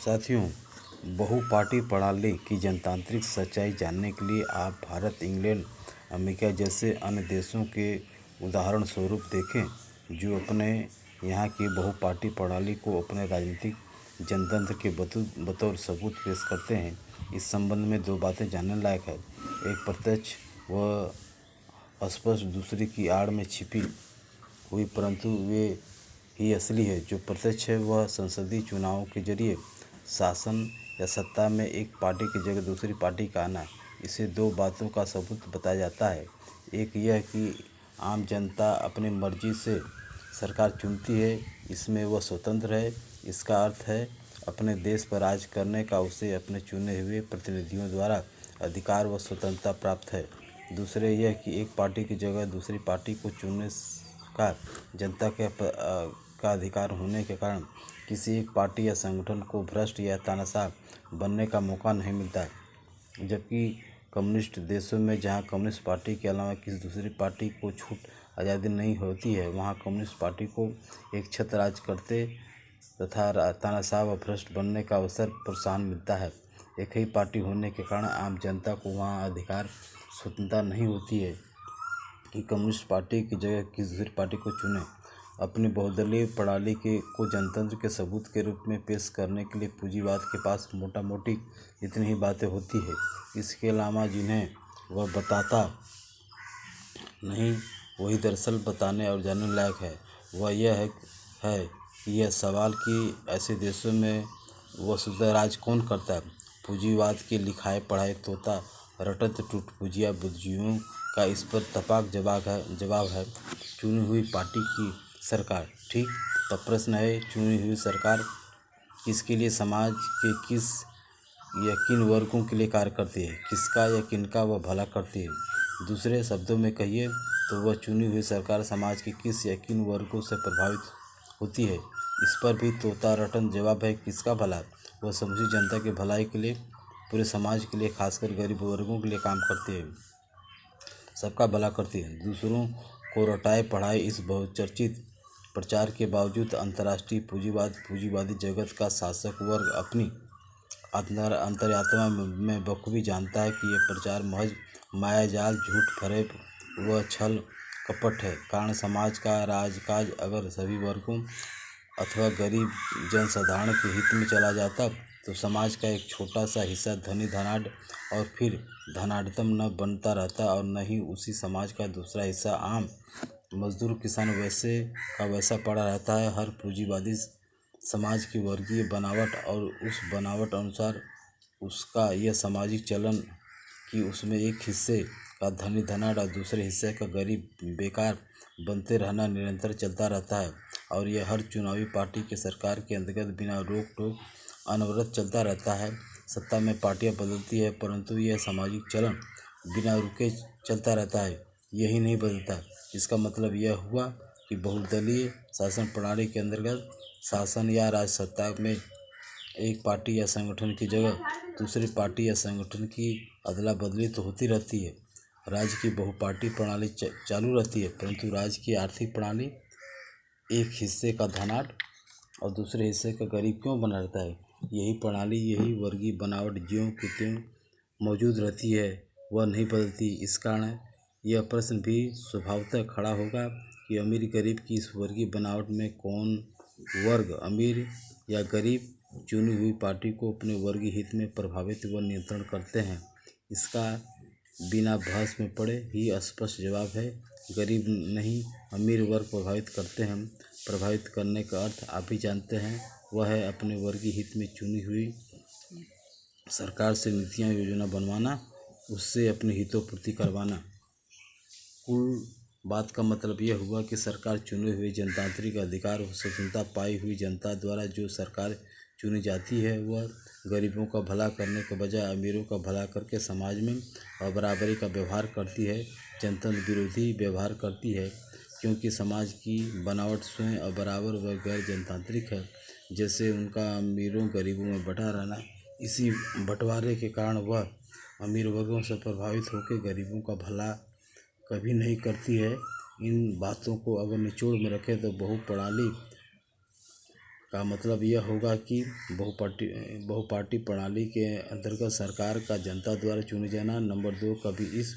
साथियों, बहुपार्टी प्रणाली की जनतांत्रिक सच्चाई जानने के लिए आप भारत, इंग्लैंड, अमेरिका जैसे अन्य देशों के उदाहरण स्वरूप देखें, जो अपने यहाँ की बहुपार्टी प्रणाली को अपने राजनीतिक जनतंत्र के बतौर सबूत पेश करते हैं। इस संबंध में दो बातें जानने लायक है। एक प्रत्यक्ष व स्पष्ट, दूसरी की आड़ में छिपी हुई, परंतु वे ही असली है। जो प्रत्यक्ष है वह संसदीय चुनावों के जरिए शासन या सत्ता में एक पार्टी की जगह दूसरी पार्टी का आना। इसे दो बातों का सबूत बताया जाता है। एक यह कि आम जनता अपनी मर्जी से सरकार चुनती है, इसमें वह स्वतंत्र है। इसका अर्थ है अपने देश पर राज करने का उसे अपने चुने हुए प्रतिनिधियों द्वारा अधिकार व स्वतंत्रता प्राप्त है। दूसरे यह कि एक पार्टी की जगह दूसरी पार्टी को चुनने का जनता का अधिकार होने के कारण किसी एक पार्टी या संगठन को भ्रष्ट या तानाशाह बनने का मौका नहीं मिलता। जबकि कम्युनिस्ट देशों में, जहां कम्युनिस्ट पार्टी के अलावा किसी दूसरी पार्टी को छूट आज़ादी नहीं होती है, वहां कम्युनिस्ट पार्टी को एक छत्र राज करते तथा तानाशाह व भ्रष्ट बनने का अवसर प्रोत्साहन मिलता है। एक ही पार्टी होने के कारण आम जनता को वहाँ अधिकार स्वतंत्रता नहीं होती है कि कम्युनिस्ट पार्टी की जगह किसी दूसरी पार्टी को चुने। अपनी बहुदलीय प्रणाली को जनतंत्र के सबूत के रूप में पेश करने के लिए पूंजीवाद के पास मोटा मोटी इतनी ही बातें होती है। इसके अलावा जिन्हें वह बताता नहीं, वही दरअसल बताने और जानने लायक है। वह यह है कि यह सवाल कि ऐसे देशों में वसुधा राज कौन करता है। पूंजीवाद के लिखाए पढ़ाए तोता रटत टूटपूजिया बुद्धिजीवियों का इस पर तपाक जवाब है चुनी हुई पार्टी की सरकार। ठीक, तब प्रश्न है, चुनी हुई सरकार किसके लिए, समाज के किस या किन वर्गों के लिए कार्य करती है, किसका या किनका वह भला करती है। दूसरे शब्दों में कहिए तो वह चुनी हुई सरकार समाज के किस या किन वर्गों से प्रभावित होती है। इस पर भी तोता रटन जवाब है, किसका भला। वह समूची जनता की भलाई के लिए, पूरे समाज के लिए, खासकर गरीब वर्गों के लिए काम करती है, सबका भला करती है। दूसरों को रटाए पढ़ाए इस बहुचर्चित प्रचार के बावजूद अंतर्राष्ट्रीय पूंजीवादी जगत का शासक वर्ग अपनी अंतर्यात्मा में बखूबी जानता है कि यह प्रचार महज मायाजाल, झूठ फरेब व छल कपट है। कारण समाज का राजकाज अगर सभी वर्गों अथवा गरीब जनसाधारण के हित में चला जाता तो समाज का एक छोटा सा हिस्सा धनी धनाढ़ और फिर धनाढ़तम न बनता रहता, और न ही उसी समाज का दूसरा हिस्सा आम मजदूर किसान वैसे का वैसा पड़ा रहता है। हर पूंजीवादी समाज की वर्गीय बनावट और उस बनावट अनुसार उसका यह सामाजिक चलन कि उसमें एक हिस्से का धनी धनाढ़ और दूसरे हिस्से का गरीब बेकार बनते रहना निरंतर चलता रहता है। और यह हर चुनावी पार्टी के सरकार के अंतर्गत बिना रोक टोक अनवरत चलता रहता है। सत्ता में पार्टियां बदलती है, परंतु यह सामाजिक चलन बिना रुके चलता रहता है, यही नहीं बदलता। इसका मतलब यह हुआ कि बहुदलीय शासन प्रणाली के अंतर्गत शासन या राज सत्ता में एक पार्टी या संगठन की जगह दूसरी पार्टी या संगठन की अदला बदली तो होती रहती है। राज्य की बहुपार्टी प्रणाली चालू रहती है, परंतु राज्य की आर्थिक प्रणाली एक हिस्से का धनाढ़ और दूसरे हिस्से का गरीब क्यों बना रहता है। यही प्रणाली, यही वर्गीय बनावट ज्यों की त्यों मौजूद रहती है, वह नहीं बदलती। इस कारण यह प्रश्न भी स्वभावतः खड़ा होगा कि अमीर गरीब की इस वर्गीय बनावट में कौन वर्ग, अमीर या गरीब, चुनी हुई पार्टी को अपने वर्गीय हित में प्रभावित व नियंत्रण करते हैं। इसका बिना बहस में पड़े ही स्पष्ट जवाब है, गरीब नहीं अमीर वर्ग प्रभावित करते हैं। प्रभावित करने का अर्थ आप ही जानते हैं, वह है अपने वर्गीय हित में चुनी हुई सरकार से नीतियाँ योजना बनवाना, उससे अपनी हितोपूर्ति करवाना। कुल बात का मतलब यह हुआ कि सरकार चुने हुए जनतांत्रिक अधिकार और स्वतंत्रता पाई हुई जनता द्वारा जो सरकार चुनी जाती है, वह गरीबों का भला करने के बजाय अमीरों का भला करके समाज में बराबरी का व्यवहार करती है, जनतंत्र विरोधी व्यवहार करती है। क्योंकि समाज की बनावट स्वयं अबराबर व गैर जनतांत्रिक है, जैसे उनका अमीरों गरीबों में बटा रहना। इसी बंटवारे के कारण वह अमीर वर्गों से प्रभावित होकर गरीबों का भला कभी नहीं करती है। इन बातों को अगर निचोड़ में रखें तो का मतलब यह होगा कि बहुपार्टी प्रणाली के अंतर्गत सरकार का जनता द्वारा चुने जाना। नंबर 2, कभी इस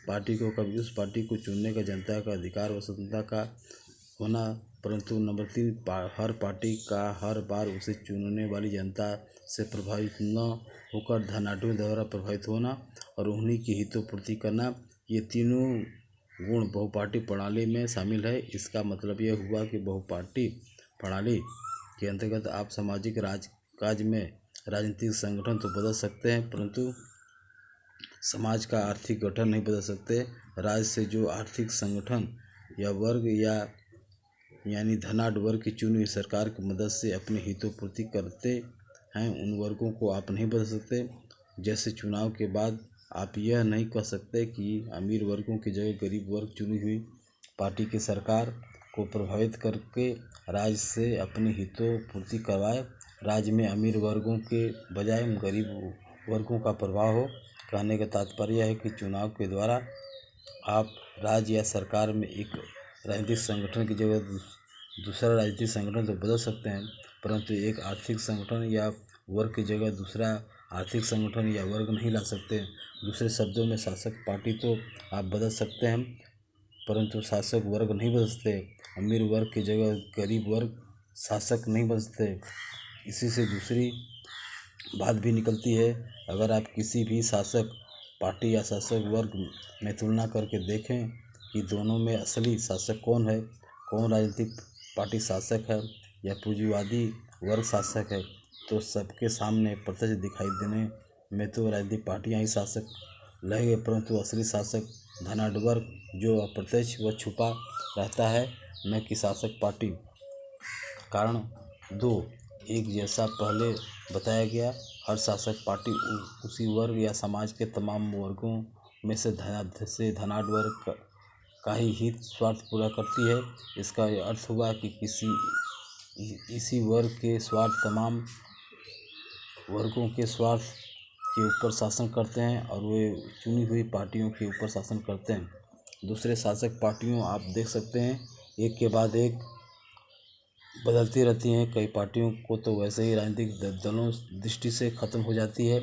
पार्टी को कभी उस पार्टी को चुनने का जनता का अधिकार व स्वतंत्रता का होना। परंतु नंबर 3, हर पार्टी का हर बार उसे चुनने वाली जनता से प्रभावित न होकर धनाढ्यों द्वारा प्रभावित होना और उन्हीं की हितोपूर्ति करना। ये तीनों गुण बहुपार्टी प्रणाली में शामिल है। इसका मतलब यह हुआ कि बहुपार्टी प्रणाली के अंतर्गत आप सामाजिक काज में राजनीतिक संगठन तो बदल सकते हैं, परंतु समाज का आर्थिक गठन नहीं बदल सकते। राज्य से जो आर्थिक संगठन या वर्ग यानी धनाढ्य वर्ग की चुनी हुई सरकार की मदद से अपनी हितोपूर्ति करते हैं, उन वर्गों को आप नहीं बदल सकते। जैसे चुनाव के बाद आप यह नहीं कह सकते कि अमीर वर्गों की जगह गरीब वर्ग चुनी हुई पार्टी की सरकार को प्रभावित करके राज्य से अपनी हितोपूर्ति करवाए। राज्य में अमीर वर्गों के बजाय गरीब वर्गों का प्रभाव हो। कहने का तात्पर्य है कि चुनाव के द्वारा आप राज्य या सरकार में एक राजनीतिक संगठन की जगह दूसरा राजनीतिक संगठन तो बदल सकते हैं, परंतु एक आर्थिक संगठन या वर्ग की जगह दूसरा आर्थिक संगठन या वर्ग नहीं ला सकते। दूसरे शब्दों में शासक पार्टी तो आप बदल सकते हैं, परंतु शासक वर्ग नहीं बदल सकते। अमीर वर्ग की जगह गरीब वर्ग शासक नहीं बन सकते। इसी से दूसरी बात भी निकलती है, अगर आप किसी भी शासक पार्टी या शासक वर्ग में तुलना करके देखें कि दोनों में असली शासक कौन है, कौन राजनीतिक पार्टी शासक है या पूंजीवादी वर्ग शासक है, तो सबके सामने प्रत्यक्ष दिखाई देने में तो राजनीतिक पार्टियां ही शासक रहेंगे, परंतु असली शासक धनाढ्य वर्ग जो अप्रत्यक्ष व छुपा रहता है, न कि शासक पार्टी। कारण 2, एक जैसा पहले बताया गया, हर शासक पार्टी उसी वर्ग या समाज के तमाम वर्गों में से धनाढ्य वर्ग का ही हित स्वार्थ पूरा करती है। इसका यह अर्थ हुआ कि इसी वर्ग के स्वार्थ तमाम वर्गों के स्वार्थ के ऊपर शासन करते हैं और वे चुनी हुई पार्टियों के ऊपर शासन करते हैं। दूसरे शासक पार्टियों आप देख सकते हैं एक के बाद एक बदलती रहती हैं। कई पार्टियों को तो वैसे ही राजनीतिक दलों दृष्टि से खत्म हो जाती है,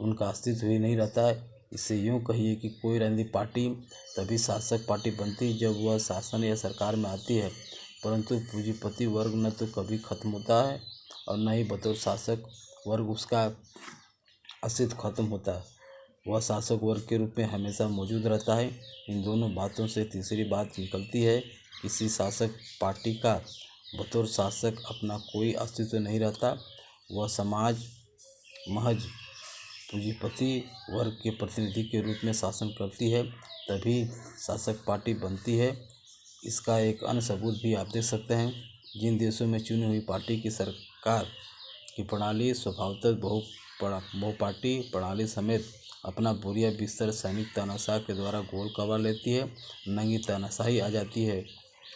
उनका अस्तित्व ही नहीं रहता है। इससे यूँ कहिए कि कोई राजनीतिक पार्टी तभी शासक पार्टी बनती है जब वह शासन या सरकार में आती है, परंतु पूंजीपति वर्ग न तो कभी खत्म होता है और न ही बतौर शासक वर्ग उसका अस्तित्व खत्म होता है, वह शासक वर्ग के रूप में हमेशा मौजूद रहता है। इन दोनों बातों से तीसरी बात निकलती है, किसी शासक पार्टी का बतौर शासक अपना कोई अस्तित्व नहीं रहता, वह समाज महज पूंजीपति वर्ग के प्रतिनिधि के रूप में शासन करती है, तभी शासक पार्टी बनती है। इसका एक अन्य सबूत भी आप देख सकते हैं, जिन देशों में चुनी हुई पार्टी की सरकार की प्रणाली स्वभावतः बहुपार्टी प्रणाली समेत अपना बोरिया बिस्तर सैनिक तानाशाह के द्वारा गोल करवा लेती है, नंगी तानाशाही आ जाती है,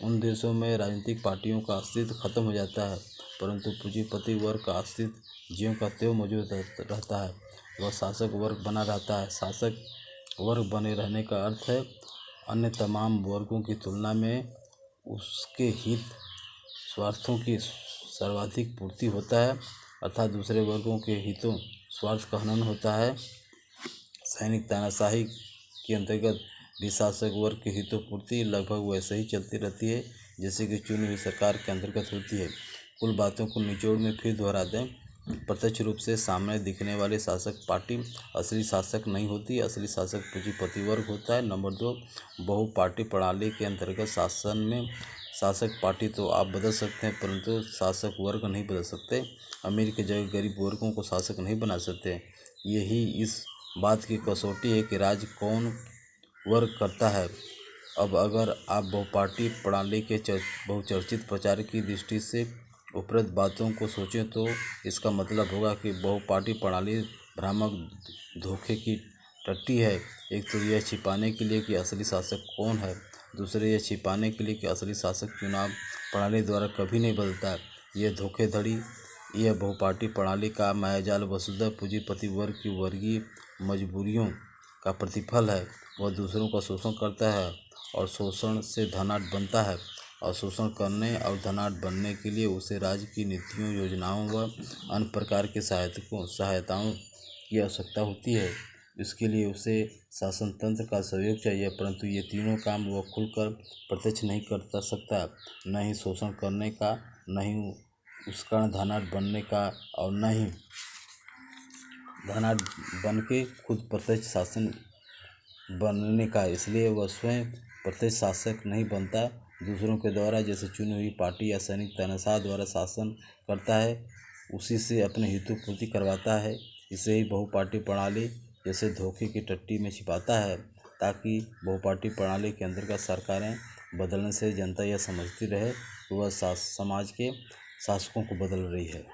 उन देशों में राजनीतिक पार्टियों का अस्तित्व खत्म हो जाता है, परंतु पूंजीपति वर्ग का अस्तित्व ज्यों का त्यों मौजूद रहता है, वह शासक वर्ग बना रहता है। शासक वर्ग बने रहने का अर्थ है अन्य तमाम वर्गों की तुलना में उसके हित स्वार्थों की सर्वाधिक पूर्ति होता है, अर्थात दूसरे वर्गों के हितों स्वार्थ का हनन होता है। सैनिक तानाशाही के अंतर्गत भी शासक वर्ग की हितोपूर्ति लगभग वैसे ही चलती रहती है जैसे कि चुनी हुई सरकार के अंतर्गत होती है। कुल बातों को निचोड़ में फिर दोहरा दें, प्रत्यक्ष रूप से सामने दिखने वाली शासक पार्टी असली शासक नहीं होती, असली शासक पूंजीपति वर्ग होता है। नंबर 2, बहुपार्टी प्रणाली के अंतर्गत शासन में शासक पार्टी तो आप बदल सकते हैं, परंतु शासक वर्ग नहीं बदल सकते। अमीर की जगह गरीब वर्गों को शासक नहीं बना सकते। यही इस बात की कसौटी है कि राज्य कौन वर्ग करता है। अब अगर आप बहुपार्टी प्रणाली के बहुचर्चित प्रचार की दृष्टि से उपरोक्त बातों को सोचें तो इसका मतलब होगा कि बहुपार्टी प्रणाली भ्रामक धोखे की टट्टी है। एक तो यह छिपाने के लिए कि असली शासक कौन है, दूसरे यह छिपाने के लिए कि असली शासक चुनाव प्रणाली द्वारा कभी नहीं बदलता है। यह धोखेधड़ी, यह बहुपार्टी प्रणाली का मायाजाल वसुधरा पूंजीपति वर्ग की वर्गीय मजबूरियों का प्रतिफल है। वह दूसरों का शोषण करता है और शोषण से धनाढ्य बनता है। और शोषण करने और धनाढ्य बनने के लिए उसे राज्य की नीतियों, योजनाओं व अन्य प्रकार के सहायताओं की आवश्यकता होती है। इसके लिए उसे शासन तंत्र का सहयोग चाहिए, परंतु ये तीनों काम वह खुलकर प्रत्यक्ष नहीं कर सकता। न ही शोषण करने का, न ही उस कारण धनाढ्य बनने का, और न ही धनाढ्य बन के खुद प्रत्यक्ष शासन बनने का। इसलिए वह स्वयं प्रत्यक्ष शासक नहीं बनता, दूसरों के द्वारा जैसे चुनी हुई पार्टी या सैनिक तानाशाह द्वारा शासन करता है, उसी से अपने हितों की पूर्ति करवाता है। इसे ही बहुपार्टी प्रणाली जैसे धोखे की टट्टी में छिपाता है, ताकि बहुपार्टी प्रणाली के अंतर्गत सरकारें बदलने से जनता यह समझती रहे कि वह समाज के शासकों को बदल रही है।